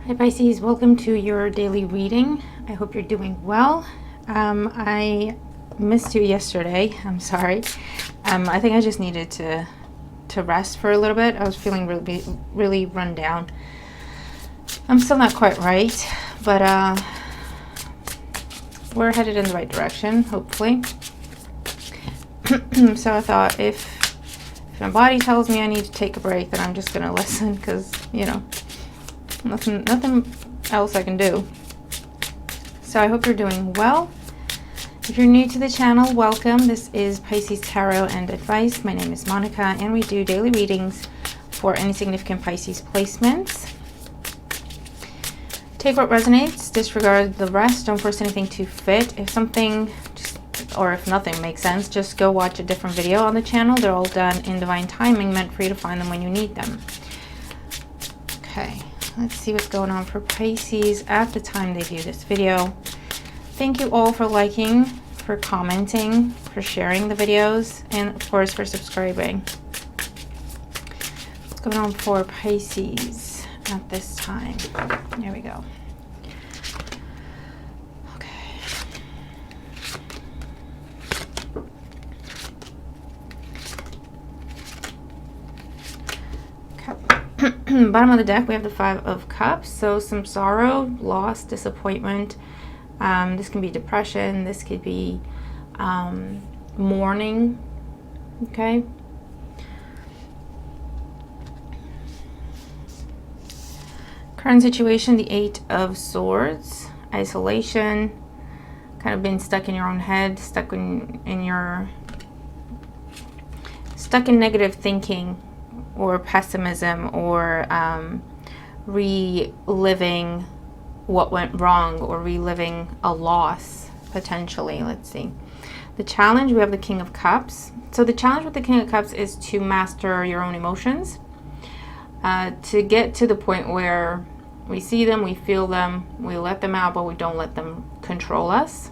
Hi Pisces, welcome to your daily reading. I hope you're doing well. I missed you yesterday. I'm sorry. I think I just needed to rest for a little bit. I was feeling really run down. I'm still not quite right, but we're headed in the right direction, hopefully. So I thought if my body tells me I need to take a break, then I'm just gonna listen, because nothing else I can do. So I hope you're doing well. If you're new to the channel, welcome. This is Pisces Tarot and Advice. My name is Monica, and we do daily readings for any significant Pisces placements. Take what resonates, disregard the rest. Don't force anything to fit. If something or if nothing makes sense, just go watch a different video on the channel. They're all done in divine timing, meant for you to find them when you need them. Okay. Let's see what's going on for Pisces at the time they view this video. Thank you all for liking, for commenting, for sharing the videos, and of course for subscribing. What's going on for Pisces at this time? There we go. Bottom of the deck, we have the Five of Cups. So some sorrow, loss, disappointment. This can be depression. This could be mourning. Okay. Current situation, the Eight of Swords. Isolation. Kind of being stuck in your own head. Stuck in negative thinking, or pessimism, or reliving what went wrong, or reliving a loss, potentially. Let's see. The challenge, we have the King of Cups. So the challenge with the King of Cups is to master your own emotions, to get to the point where we see them, we feel them, we let them out, but we don't let them control us.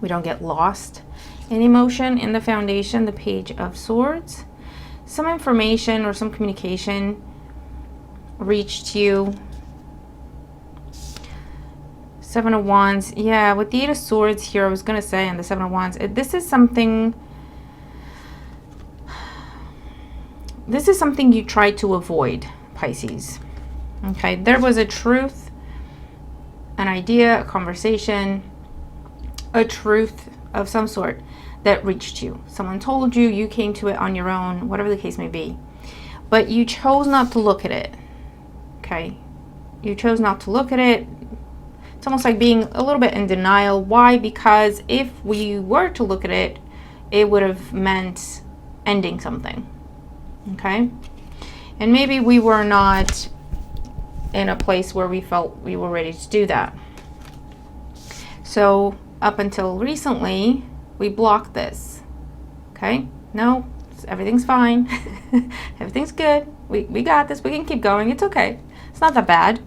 We don't get lost in emotion. In the foundation, the Page of Swords. Some information or some communication reached you. Seven of Wands. Yeah, with the Eight of Swords here, I was going to say, and the Seven of Wands, this is something you tried to avoid, Pisces. Okay, there was a truth, an idea, a conversation, a truth of some sort that reached you. Someone told you, you came to it on your own, whatever the case may be. But you chose not to look at it. Okay? You chose not to look at it. It's almost like being a little bit in denial. Why? Because if we were to look at it, it would have meant ending something. Okay? And maybe we were not in a place where we felt we were ready to do that. So up until recently, we blocked this. Okay? No, everything's fine. Everything's good. We got this. We can keep going. It's okay. It's not that bad.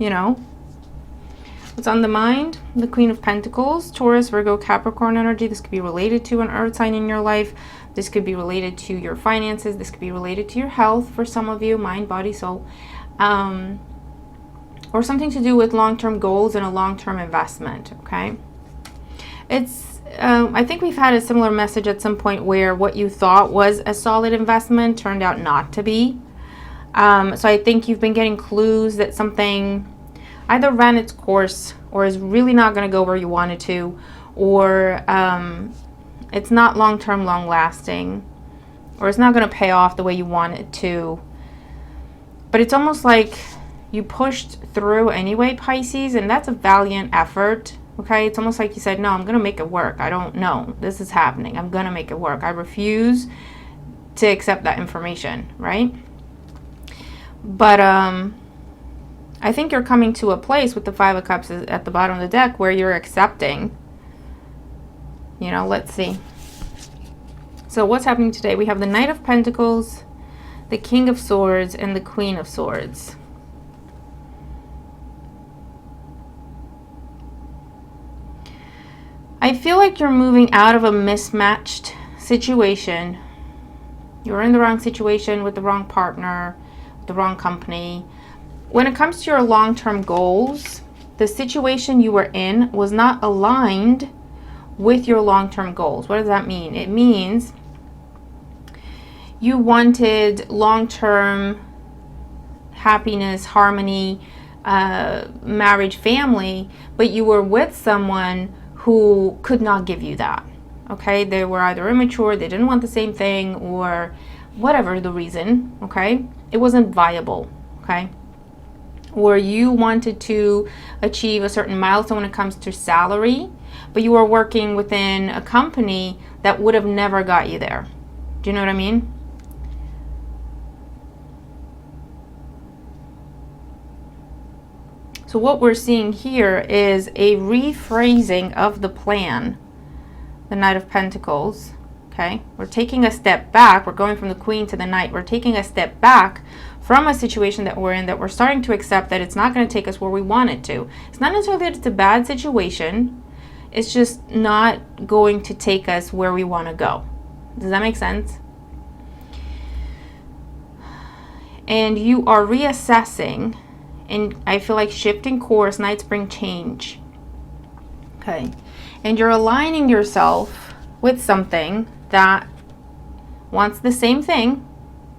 You know. What's on the mind? The Queen of Pentacles. Taurus, Virgo, Capricorn energy. This could be related to an earth sign in your life. This could be related to your finances. This could be related to your health for some of you. Mind, body, soul. Or something to do with long-term goals and a long-term investment. Okay? I think we've had a similar message at some point where what you thought was a solid investment turned out not to be. So I think you've been getting clues that something either ran its course, or is really not going to go where you wanted to, or it's not long-term, long-lasting, or it's not going to pay off the way you want it to. But it's almost like you pushed through anyway, Pisces, and that's a valiant effort. Okay, it's almost like you said, no, I'm going to make it work. I don't know. This is happening. I'm going to make it work. I refuse to accept that information, right? But I think you're coming to a place with the Five of Cups at the bottom of the deck where you're accepting. You know, let's see. So what's happening today? We have the Knight of Pentacles, the King of Swords, and the Queen of Swords. I feel like you're moving out of a mismatched situation. You're in the wrong situation with the wrong partner, the wrong company. when it comes to your long-term goals, the situation you were in was not aligned with your long-term goals. What does that mean? It means you wanted long-term happiness, harmony, marriage, family, but you were with someone who could not give you that. Okay, they were either immature, they didn't want the same thing, or whatever the reason. Okay, it wasn't viable. Okay, or you wanted to achieve a certain milestone when it comes to salary, but you were working within a company that would have never got you there. Do you know what I mean? So what we're seeing here is a rephrasing of the plan, the Knight of Pentacles. Okay, we're taking a step back. We're going from the Queen to the Knight. We're taking a step back from a situation that we're in, that we're starting to accept that it's not going to take us where we want it to. It's not necessarily that it's a bad situation. It's just not going to take us where we want to go. Does that make sense? And you are reassessing, and I feel like shifting course. Knights bring change. Okay, and you're aligning yourself with something that wants the same thing,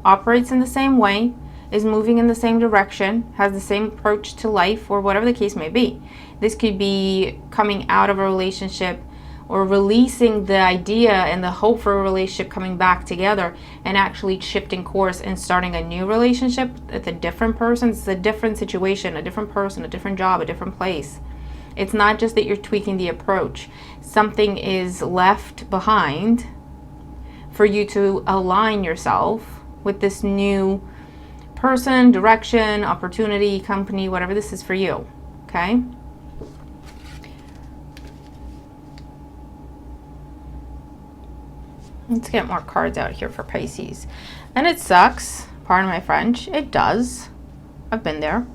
operates in the same way, is moving in the same direction, has the same approach to life, or whatever the case may be. This could be coming out of a relationship, or releasing the idea and the hope for a relationship, coming back together and actually shifting course and starting a new relationship with a different person. It's a different situation, a different person, a different job, a different place. It's not just that you're tweaking the approach. Something is left behind for you to align yourself with this new person, direction, opportunity, company, whatever this is for you. Okay? Let's get more cards out here for Pisces. And it sucks, pardon my French. It does. I've been there.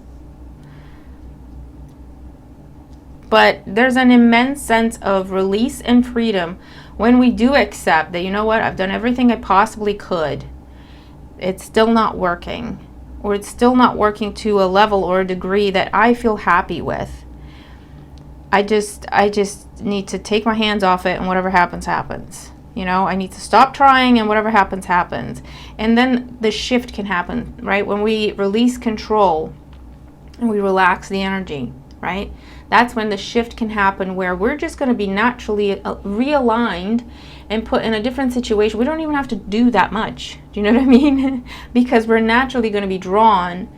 But there's an immense sense of release and freedom when we do accept that, you know what, I've done everything I possibly could. It's still not working. Or it's still not working to a level or a degree that I feel happy with. I just need to take my hands off it, and whatever happens, happens. You know, I need to stop trying, and whatever happens, happens. And then the shift can happen, right? When we release control and we relax the energy, right? That's when the shift can happen, where we're just going to be naturally realigned and put in a different situation. We don't even have to do that much. Do you know what I mean? Because we're naturally going to be drawn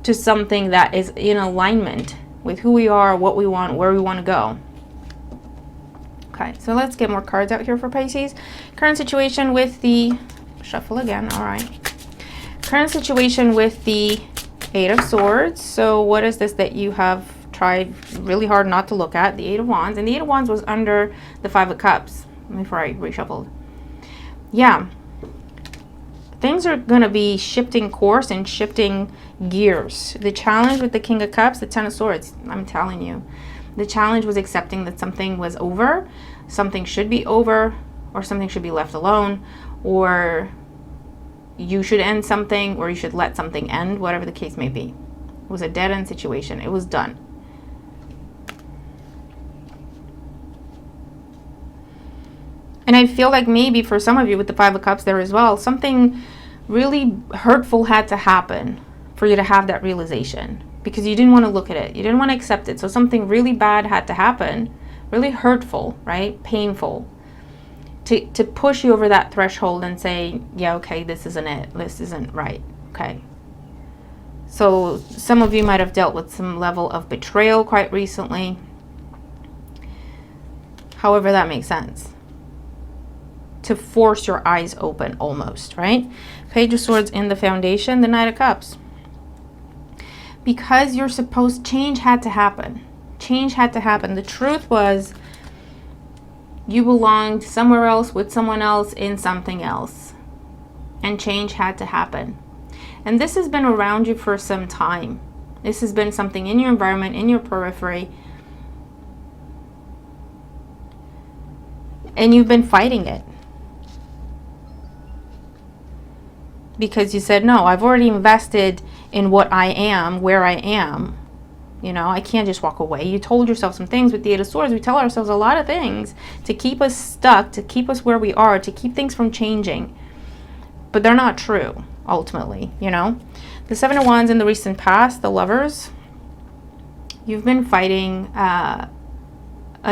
to something that is in alignment with who we are, what we want, where we want to go. Okay, so let's get more cards out here for Pisces. Current situation with the, shuffle again, all right. Current situation with the Eight of Swords. So what is this that you have tried really hard not to look at? The Eight of Wands. And the Eight of Wands was under the Five of Cups before I reshuffled. Yeah. Things are going to be shifting course and shifting gears. The challenge with the King of Cups, the Ten of Swords, I'm telling you. The challenge was accepting that something was over, something should be over, or something should be left alone, or you should end something, or you should let something end, whatever the case may be. It was a dead-end situation. It was done. And I feel like maybe for some of you with the Five of Cups there as well, something really hurtful had to happen for you to have that realization. Because you didn't want to look at it. You didn't want to accept it. So something really bad had to happen. Really hurtful, right? Painful. To push you over that threshold and say, yeah, okay, this isn't it. This isn't right. Okay. So some of you might have dealt with some level of betrayal quite recently. However that makes sense. To force your eyes open almost, right? Page of Swords in the foundation, the Knight of Cups. Because you're supposed, change had to happen. Change had to happen. The truth was you belonged somewhere else with someone else in something else. And change had to happen. And this has been around you for some time. This has been something in your environment, in your periphery. And you've been fighting it. Because you said, no, I've already invested in what I am, where I am. You know, I can't just walk away. You told yourself some things with the Eight of Swords. We tell ourselves a lot of things to keep us stuck, to keep us where we are, to keep things from changing. But they're not true, ultimately, you know. The Seven of Wands in the recent past, the Lovers, you've been fighting a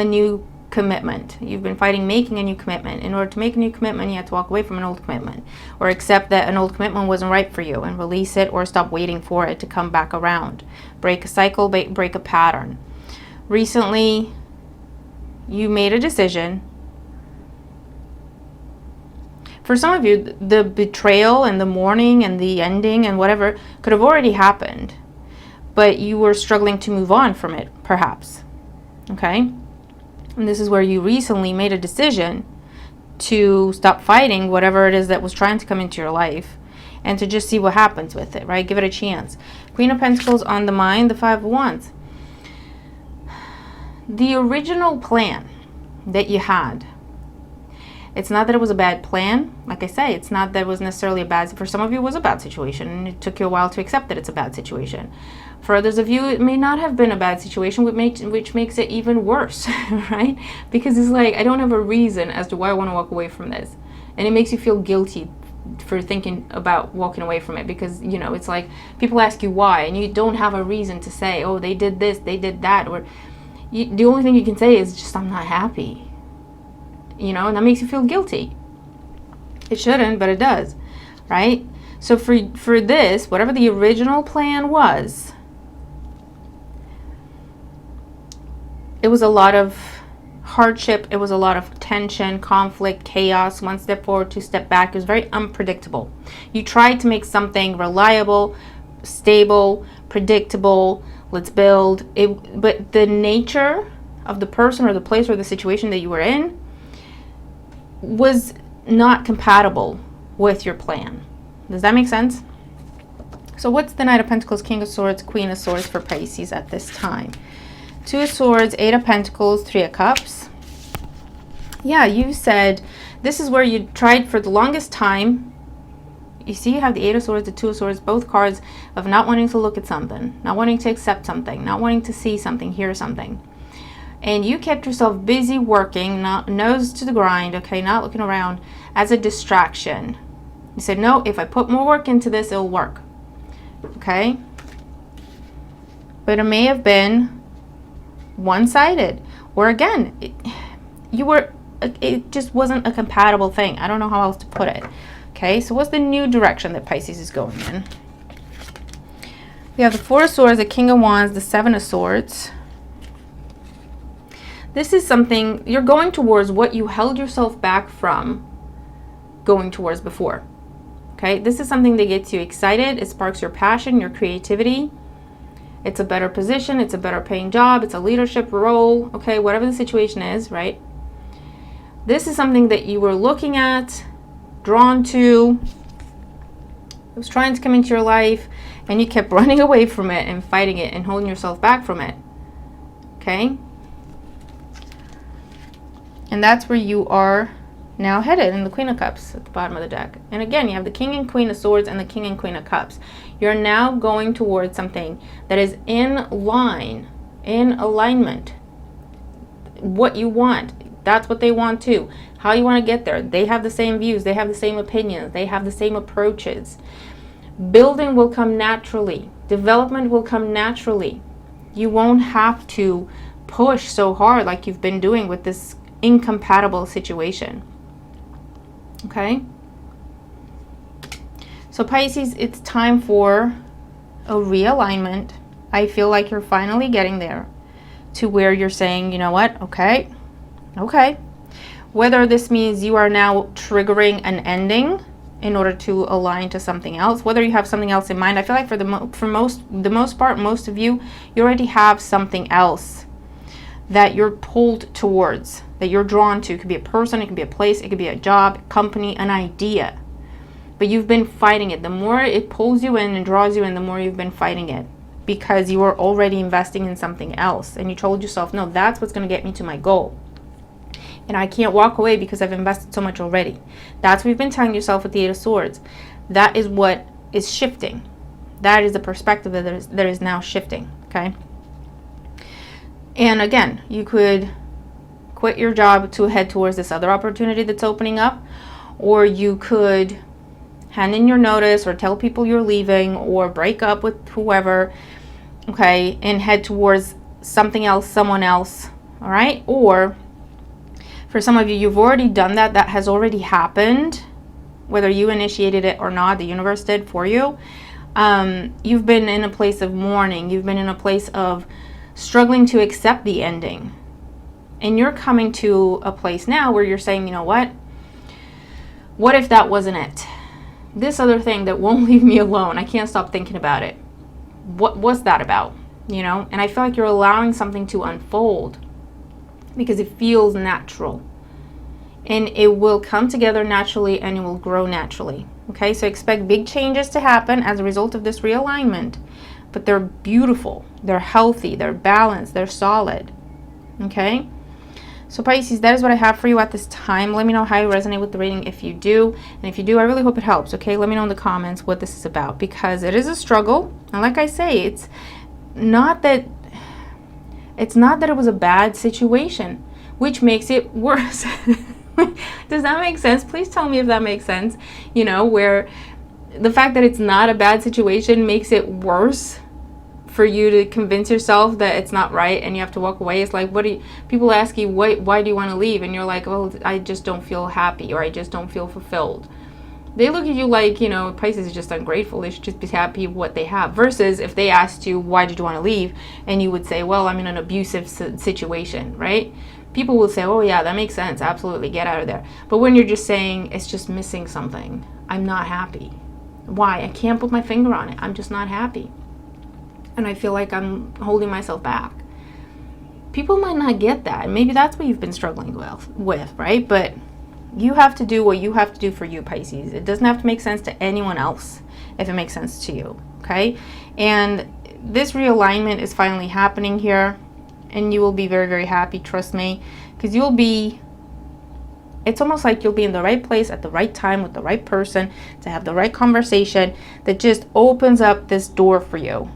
new commitment. You've been fighting making a new commitment. In order to make a new commitment, you have to walk away from an old commitment, or accept that an old commitment wasn't right for you and release it, or stop waiting for it to come back around. Break a cycle, break a pattern. Recently, you made a decision. For some of you, the betrayal and the mourning and the ending and whatever could have already happened, but you were struggling to move on from it, perhaps. Okay? And this is where you recently made a decision to stop fighting whatever it is that was trying to come into your life, and to just see what happens with it, right? Give it a chance. Queen of Pentacles on the mind, the Five of Wands. The original plan that you had, it's not that it was a bad plan. Like I say, it's not that it was necessarily a bad, for some of you it was a bad situation, and it took you a while to accept that it's a bad situation. For others of you, it may not have been a bad situation, which makes it even worse, right? Because it's like, I don't have a reason as to why I want to walk away from this. And it makes you feel guilty for thinking about walking away from it, because, you know, it's like people ask you why, and you don't have a reason to say, oh, they did this, they did that, or the only thing you can say is just, I'm not happy. You know, and that makes you feel guilty. It shouldn't, but it does, right? So for this, whatever the original plan was, it was a lot of hardship. It was a lot of tension, conflict, chaos. One step forward, two step back. It was very unpredictable. You tried to make something reliable, stable, predictable. Let's build it. But the nature of the person or the place or the situation that you were in was not compatible with your plan. Does that make sense? So what's the Knight of Pentacles, King of Swords, Queen of Swords for Pisces at this time? Two of Swords, Eight of Pentacles, Three of Cups. Yeah, you said this is where you tried for the longest time. You see, you have the Eight of Swords, the Two of Swords, both cards of not wanting to look at something, not wanting to accept something, not wanting to see something, hear something. And you kept yourself busy working, not nose to the grind, okay, not looking around, as a distraction. You said, no, if I put more work into this, it'll work. Okay? But it may have been one-sided, or again, it just wasn't a compatible thing. I don't know how else to put it. Okay, so what's the new direction that Pisces is going in? We have the Four of Swords, the King of Wands, the Seven of Swords. This is something you're going towards, what you held yourself back from going towards before. Okay, this is something that gets you excited. It sparks your passion, your creativity. It's a better position, it's a better paying job, it's a leadership role, okay, whatever the situation is, right? This is something that you were looking at, drawn to, it was trying to come into your life, and you kept running away from it and fighting it and holding yourself back from it, okay? And that's where you are now headed, in the Queen of Cups at the bottom of the deck. And again, you have the King and Queen of Swords and the King and Queen of Cups. You're now going towards something that is in line, in alignment. What you want, that's what they want too. How you want to get there. They have the same views, they have the same opinions, they have the same approaches. Building will come naturally. Development will come naturally. You won't have to push so hard like you've been doing with this incompatible situation. Okay? So Pisces, it's time for a realignment. I feel like you're finally getting there to where you're saying, you know what, okay. Whether this means you are now triggering an ending in order to align to something else, whether you have something else in mind. I feel like for the most part, most of you already have something else that you're pulled towards, that you're drawn to. It could be a person, it could be a place, it could be a job, a company, an idea. But you've been fighting it. The more it pulls you in and draws you in, the more you've been fighting it, because you were already investing in something else. And you told yourself, no, that's what's going to get me to my goal. And I can't walk away because I've invested so much already. That's what you've been telling yourself with the Eight of Swords. That is what is shifting. That is the perspective that is now shifting, okay? And again, you could quit your job to head towards this other opportunity that's opening up, or you could hand in your notice or tell people you're leaving or break up with whoever, okay, and head towards something else, someone else, all right? Or for some of you, you've already done that. That has already happened, whether you initiated it or not, the universe did for you. You've been in a place of mourning. You've been in a place of struggling to accept the ending. And you're coming to a place now where you're saying, you know what? What if that wasn't it? This other thing that won't leave me alone, I can't stop thinking about it. What was that about? You know? And I feel like you're allowing something to unfold because it feels natural. And it will come together naturally and it will grow naturally. Okay? So expect big changes to happen as a result of this realignment. But they're beautiful. They're healthy. They're balanced. They're solid. Okay? So Pisces, that is what I have for you at this time. Let me know how you resonate with the reading if you do. And if you do, I really hope it helps, okay? Let me know in the comments what this is about, because it is a struggle. And like I say, it's not that it was a bad situation, which makes it worse. Does that make sense? Please tell me if that makes sense. You know, where the fact that it's not a bad situation makes it worse for you to convince yourself that it's not right and you have to walk away. It's like, people ask you, why do you want to leave? And you're like, oh, I just don't feel happy, or I just don't feel fulfilled. They look at you like, you know, Pisces is just ungrateful. They should just be happy with what they have. Versus if they asked you, why did you want to leave? And you would say, well, I'm in an abusive situation, right? People will say, oh yeah, that makes sense. Absolutely, get out of there. But when you're just saying, it's just missing something. I'm not happy. Why? I can't put my finger on it. I'm just not happy. And I feel like I'm holding myself back. People might not get that. Maybe that's what you've been struggling with, right? But you have to do what you have to do for you, Pisces. It doesn't have to make sense to anyone else if it makes sense to you, okay? And this realignment is finally happening here, and you will be very, very happy, trust me, because it's almost like you'll be in the right place at the right time with the right person to have the right conversation that just opens up this door for you,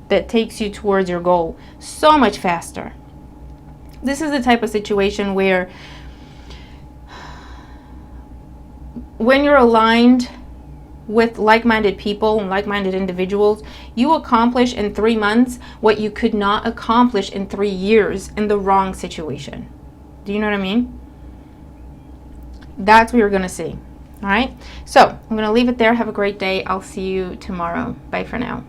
that takes you towards your goal so much faster. This is the type of situation where when you're aligned with like-minded people and like-minded individuals, you accomplish in 3 months what you could not accomplish in 3 years in the wrong situation. Do you know what I mean? That's what you're going to see. All right? So I'm going to leave it there. Have a great day. I'll see you tomorrow. Bye for now.